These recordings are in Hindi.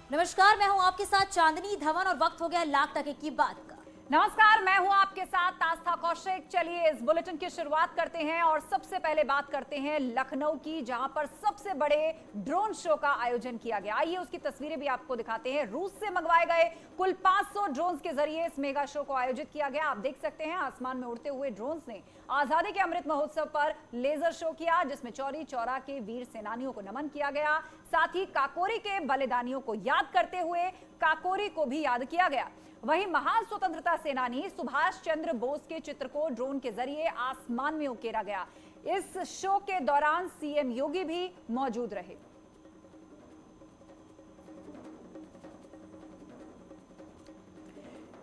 नमस्कार, मैं हूं आपके साथ चांदनी धवन और वक्त हो गया लाख टके की बात का। नमस्कार, मैं हूं आपके साथ आस्था कौशिक। चलिए इस बुलेटिन की शुरुआत करते हैं और सबसे पहले बात करते हैं लखनऊ की, जहां पर सबसे बड़े ड्रोन शो का आयोजन किया गया। आइए उसकी तस्वीरें भी आपको दिखाते हैं। रूस से मंगवाए गए कुल 500 ड्रोन्स के जरिए इस मेगा शो को आयोजित किया गया। आप देख सकते हैं आसमान में उड़ते हुए ड्रोन्स ने आजादी के अमृत महोत्सव पर लेजर शो किया, जिसमें चौरी चौरा के वीर सेनानियों को नमन किया गया। साथ ही काकोरी के बलिदानियों को याद करते हुए काकोरी को भी याद किया गया। वहीं महान स्वतंत्रता सेनानी सुभाष चंद्र बोस के चित्र को ड्रोन के जरिए आसमान में उकेरा गया। इस शो के दौरान सीएम योगी भी मौजूद रहे।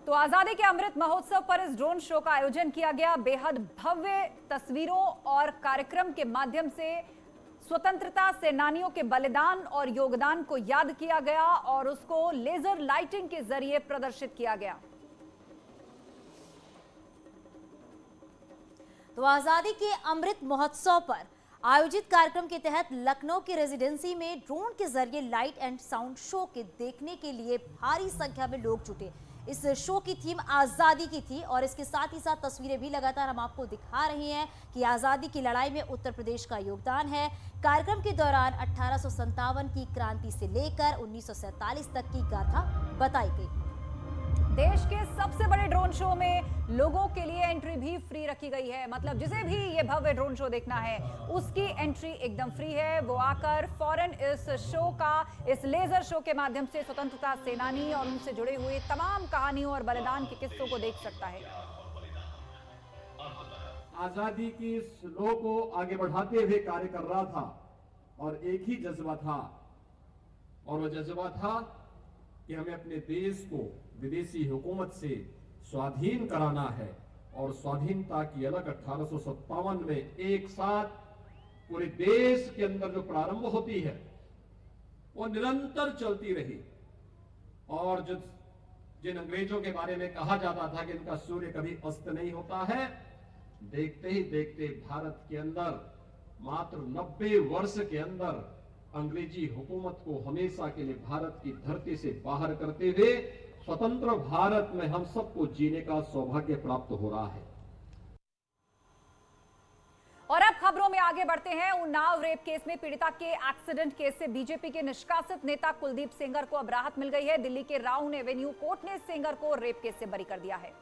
तो आजादी के अमृत महोत्सव पर इस ड्रोन शो का आयोजन किया गया। बेहद भव्य तस्वीरों और कार्यक्रम के माध्यम से स्वतंत्रता सेनानियों के बलिदान और योगदान को याद किया गया और उसको लेजर लाइटिंग के जरिए प्रदर्शित किया गया। तो आजादी के अमृत महोत्सव पर आयोजित कार्यक्रम के तहत लखनऊ की रेजिडेंसी में ड्रोन के जरिए लाइट एंड साउंड शो के देखने के लिए भारी संख्या में लोग जुटे। इस शो की थीम आज़ादी की थी और इसके साथ ही साथ तस्वीरें भी लगातार हम आपको दिखा रहे हैं कि आज़ादी की लड़ाई में उत्तर प्रदेश का योगदान है। कार्यक्रम के दौरान 1857 की क्रांति से लेकर 1947 तक की गाथा बताई गई। देश के सबसे बड़े ड्रोन शो में लोगों के लिए एंट्री भी फ्री रखी गई है। मतलब जिसे भी ये भव्य ड्रोन शो देखना है उसकी एंट्री एकदम फ्री है। वो आकर फौरन इस शो का, इस लेजर शो के माध्यम से स्वतंत्रता सेनानी और उनसे जुड़े हुए तमाम कहानियों और बलिदान के किस्सों को देख सकता है। आजादी की स्लो को आगे बढ़ाते हुए कार्य कर रहा था और एक ही जज्बा था, और वो जज्बा था कि हमें अपने देश को विदेशी हुकूमत से स्वाधीन कराना है। और स्वाधीनता की अलग 1857 में एक साथ पूरे देश के अंदर जो प्रारंभ होती है वो निरंतर चलती रही। और जिन अंग्रेजों के बारे में कहा जाता था कि इनका सूर्य कभी अस्त नहीं होता है, देखते ही देखते भारत के अंदर मात्र 90 वर्ष के अंदर अंग्रेजी हुकूमत को हमेशा के लिए भारत की धरती से बाहर करते हुए स्वतंत्र भारत में हम सबको जीने का सौभाग्य प्राप्त हो रहा है। और अब खबरों में आगे बढ़ते हैं। उन्नाव रेप केस में पीड़िता के एक्सीडेंट केस से बीजेपी के निष्कासित नेता कुलदीप सेंगर को अब राहत मिल गई है। दिल्ली के राउंड एवेन्यू कोर्ट ने सेंगर को रेप केस से बरी कर दिया है।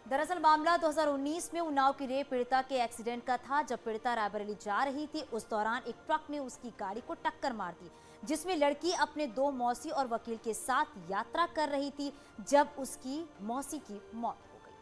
दरअसल मामला 2019 में उन्नाव की रेप पीड़िता के एक्सीडेंट का था। जब पीड़िता रायबरेली जा रही थी, उस दौरान एक ट्रक ने उसकी गाड़ी को टक्कर मार दी, जिसमें लड़की अपने 2 मौसी और वकील के साथ यात्रा कर रही थी, जब उसकी मौसी की मौत हो गई।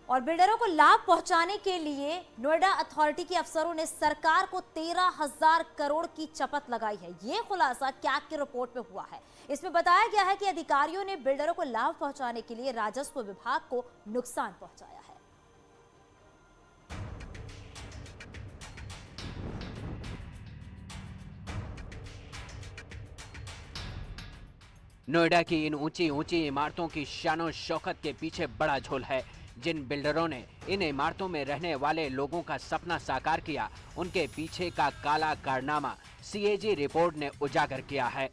और बिल्डरों को लाभ पहुंचाने के लिए नोएडा अथॉरिटी के अफसरों ने सरकार को 13,000 करोड़ की चपत लगाई है। ये खुलासा कैग की रिपोर्ट में हुआ है। इसमें बताया गया है कि अधिकारियों ने बिल्डरों को लाभ पहुंचाने के लिए राजस्व विभाग को नुकसान पहुंचाया है। नोएडा की इन ऊंची ऊंची इमारतों की शानो शौकत के पीछे बड़ा झोल है। जिन बिल्डरों ने इन इमारतों में रहने वाले लोगों का सपना साकार किया, उनके पीछे का काला कारनामा सीएजी रिपोर्ट ने उजागर किया है।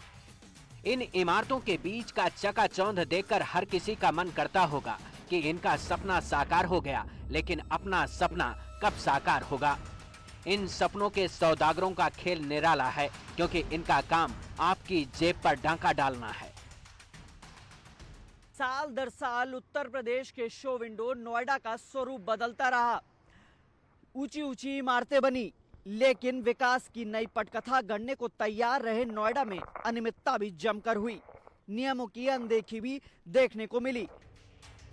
इन इमारतों के बीच का चकाचौंध देखकर हर किसी का मन करता होगा कि इनका सपना साकार हो गया, लेकिन अपना सपना कब साकार होगा। इन सपनों के सौदागरों का खेल निराला है, क्योंकि इनका काम आपकी जेब पर डांका डालना है। साल दर साल उत्तर प्रदेश के शो विंडो नोएडा का स्वरूप बदलता रहा। ऊंची ऊंची इमारतें बनी, लेकिन विकास की नई पटकथा गढ़ने को तैयार रहे नोएडा में अनियमितता भी जमकर हुई। नियमों की अनदेखी भी देखने को मिली।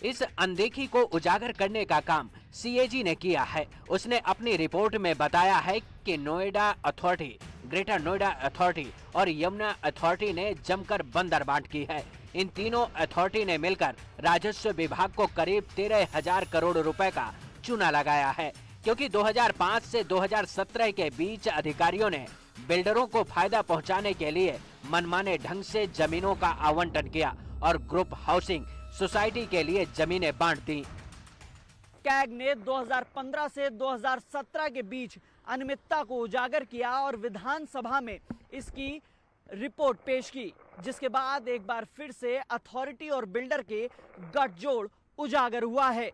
इस अनदेखी को उजागर करने का काम सीएजी ने किया है। उसने अपनी रिपोर्ट में बताया है कि Noida authority, greater Noida authority और यमुना अथॉरिटी ने जमकर बंदरबांट की है। इन तीनों अथॉरिटी ने मिलकर राजस्व विभाग को करीब 13,000 करोड़ रुपए का चूना लगाया है, क्योंकि 2005 से 2017 के बीच अधिकारियों ने बिल्डरों को फायदा पहुंचाने के लिए मनमाने ढंग से जमीनों का आवंटन किया और ग्रुप हाउसिंग सोसाइटी के लिए जमीनें बांट दी। कैग ने 2015 से 2017 के बीच अनियमितता को उजागर किया और विधानसभा में इसकी रिपोर्ट पेश की, जिसके बाद एक बार फिर से अथॉरिटी और बिल्डर के गठजोड़ उजागर हुआ है।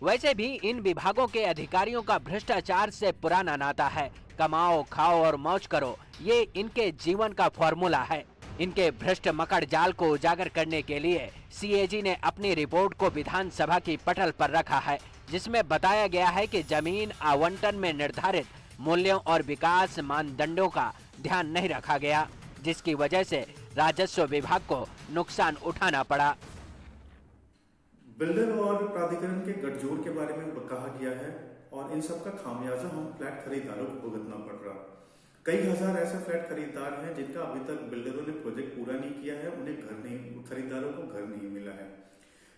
वैसे भी इन विभागों के अधिकारियों का भ्रष्टाचार से पुराना नाता है। कमाओ, खाओ और मौज करो, ये इनके जीवन का फॉर्मूला है। इनके भ्रष्ट मकड़ जाल को उजागर करने के लिए सीएजी ने अपनी रिपोर्ट को विधानसभा की पटल पर रखा है, जिसमें बताया गया है कि जमीन आवंटन में निर्धारित मूल्यों और विकास मानदंडों का ध्यान नहीं रखा गया, जिसकी वजह से राजस्व विभाग को नुकसान उठाना पड़ा। बिल्डर और प्राधिकरण के गठजोड़ के बारे में कहा गया है और इन सब का खामियाजा हम फ्लैट खरीदारों को भुगतना पड़ रहा। कई हजार ऐसे फ्लैट खरीदार हैं जिनका अभी तक बिल्डरों ने प्रोजेक्ट पूरा नहीं किया है, उन्हें खरीदारों को घर नहीं मिला है।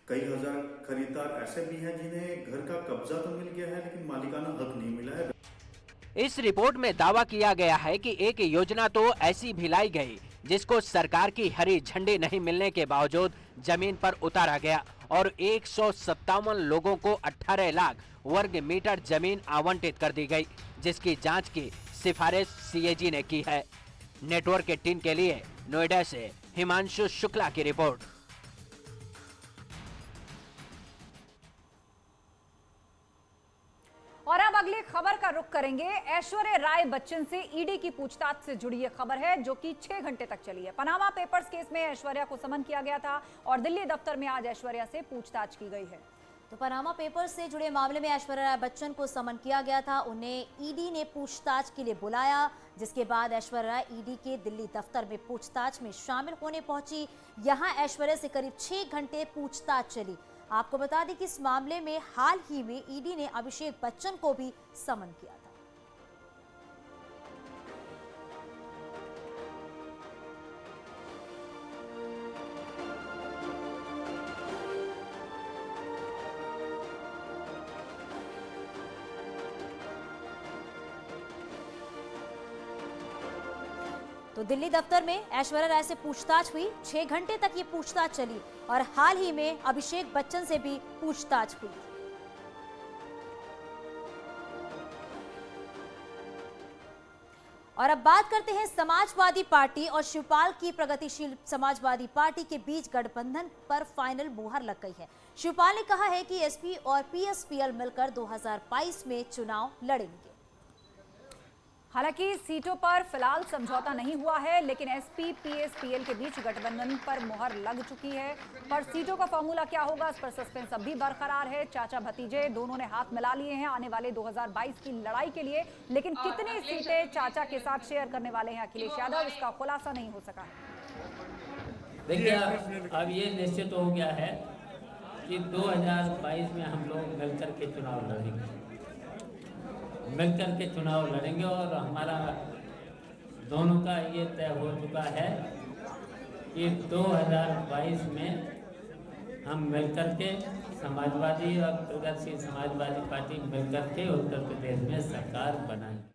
कई हजार खरीदार ऐसे भी हैं जिन्हें घर का कब्जा तो मिल गया है लेकिन मालिकाना हक नहीं मिला है। इस रिपोर्ट में दावा किया गया है कि एक योजना तो ऐसी भी लाई गई जिसको सरकार की हरी झंडी नहीं मिलने के बावजूद जमीन पर उतारा गया और 157 लोगों को 18 लाख वर्ग मीटर जमीन आवंटित कर दी गई, जिसकी जांच की सिफारिश सीएजी ने की है। नेटवर्क 18 के लिए नोएडा से हिमांशु शुक्ला की रिपोर्ट। और अब अगली खबर का रुख करेंगे। ऐश्वर्या राय बच्चन से ईडी की पूछताछ से जुड़ी यह खबर है जो कि 6 घंटे तक चली है। पनामा पेपर्स केस में ऐश्वर्या को समन किया गया था और दिल्ली दफ्तर में आज ऐश्वर्या से पूछताछ की गई है। तो पनामा पेपर्स से जुड़े मामले में ऐश्वर्या राय बच्चन को समन किया गया था। उन्हें ईडी ने पूछताछ के लिए बुलाया, जिसके बाद ऐश्वर्या राय ईडी के दिल्ली दफ्तर में पूछताछ में शामिल होने पहुंची। यहां ऐश्वर्या से करीब 6 घंटे पूछताछ चली। आपको बता दें कि इस मामले में हाल ही में ईडी ने अभिषेक बच्चन को भी समन किया था। तो दिल्ली दफ्तर में ऐश्वर्या राय से पूछताछ हुई। 6 घंटे तक ये पूछताछ चली और हाल ही में अभिषेक बच्चन से भी पूछताछ हुई। और अब बात करते हैं समाजवादी पार्टी और शिवपाल की प्रगतिशील समाजवादी पार्टी के बीच गठबंधन पर फाइनल मुहर लग गई है। शिवपाल ने कहा है कि एसपी और पीएसपीएल मिलकर 2022 में चुनाव लड़ेंगे। हालांकि सीटों पर फिलहाल समझौता नहीं हुआ है, लेकिन एसपी पीएसपीएल के बीच गठबंधन पर मुहर लग चुकी है। पर सीटों का फॉर्मूला क्या होगा, इस पर सस्पेंस अभी बरकरार है। चाचा भतीजे दोनों ने हाथ मिला लिए हैं आने वाले 2022 की लड़ाई के लिए, लेकिन कितनी सीटें चाचा के साथ शेयर करने वाले हैं अखिलेश यादव, इसका खुलासा नहीं हो सका है। देखिए, अब ये निश्चित हो गया है कि 2022 में हम लोग मिलकर के चुनाव लड़ेंगे और हमारा दोनों का ये तय हो चुका है कि 2022 में हम मिलकर के समाजवादी और प्रगतिशील समाजवादी पार्टी मिलकर के उत्तर प्रदेश में सरकार बनाएंगे।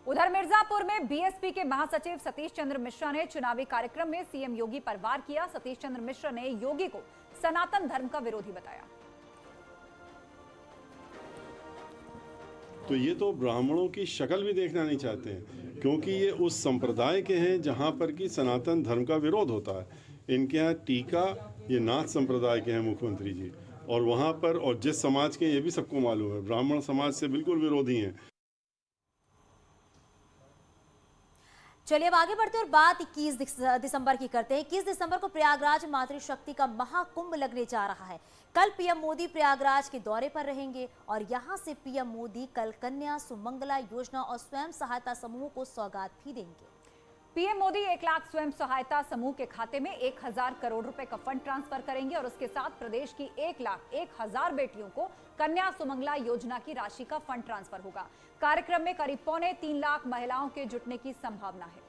उधर मिर्जापुर में बीएसपी के महासचिव सतीश चंद्र मिश्रा ने चुनावी कार्यक्रम में सीएम योगी पर वार किया। सतीश चंद्र मिश्रा ने योगी को सनातन धर्म का विरोधी बताया। तो ये तो ब्राह्मणों की शक्ल भी देखना नहीं चाहते हैं, क्योंकि ये उस संप्रदाय के हैं जहाँ पर कि सनातन धर्म का विरोध होता है। इनके यहाँ टीका ये नाथ संप्रदाय के हैं मुख्यमंत्री जी, और वहाँ पर और जिस समाज के ये भी सबको मालूम है, ब्राह्मण समाज से बिल्कुल विरोधी हैं। चलिए अब आगे बढ़ते और बात 21 दिसंबर की करते हैं। 21 दिसंबर को प्रयागराज मातृशक्ति का महाकुंभ लगने जा रहा है। कल पीएम मोदी प्रयागराज के दौरे पर रहेंगे और यहां से पीएम मोदी कल कन्या सुमंगला योजना और स्वयं सहायता समूह को सौगात भी देंगे। पीएम मोदी 1 लाख स्वयं सहायता समूह के खाते में 1000 करोड़ रुपए का फंड ट्रांसफर करेंगे और उसके साथ प्रदेश की 1,01,000 बेटियों को कन्या सुमंगला योजना की राशि का फंड ट्रांसफर होगा। कार्यक्रम में करीब 2.25 लाख महिलाओं के जुटने की संभावना है।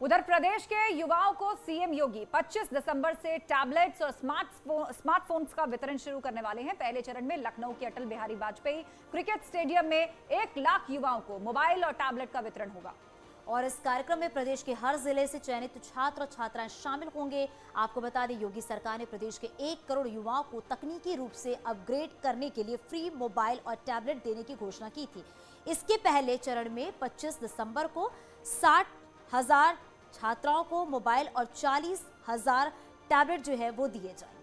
उधर प्रदेश के युवाओं को सीएम योगी 25 दिसंबर से टैबलेट्स और स्मार्टफोन्स का वितरण शुरू करने वाले हैं। पहले चरण में लखनऊ के अटल बिहारी वाजपेयी क्रिकेट स्टेडियम में 1 लाख युवाओं को मोबाइल और टैबलेट का वितरण होगा और इस कार्यक्रम में प्रदेश के हर जिले से चयनित छात्र और छात्राएं शामिल होंगे। आपको बता दें, योगी सरकार ने प्रदेश के 1 करोड़ युवाओं को तकनीकी रूप से अपग्रेड करने के लिए फ्री मोबाइल और टैबलेट देने की घोषणा की थी। इसके पहले चरण में 25 दिसंबर को 60,000 छात्राओं को मोबाइल और 40,000 टैबलेट जो है वो दिए जाएंगे।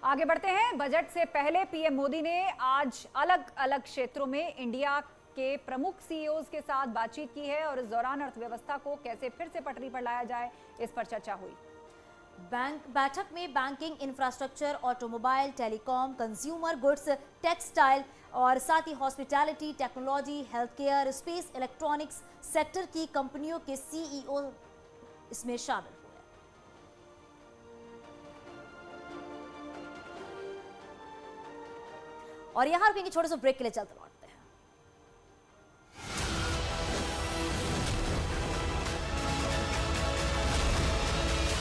आगे बढ़ते हैं। बजट से पहले पीएम मोदी ने आज अलग अलग क्षेत्रों में इंडिया के प्रमुख सीईओज के साथ बातचीत की है और इस दौरान अर्थव्यवस्था को कैसे फिर से पटरी पर लाया जाए, इस पर चर्चा हुई। बैठक में banking, infrastructure, automobile, telecom, consumer goods, textile और साथ ही hospitality, technology, health care, space, electronics sector की कंपनियों के सीईओ इसमें शामिल हुए। और यहां रुकेंगे, छोटे से ब्रेक के लिए चलते हैं।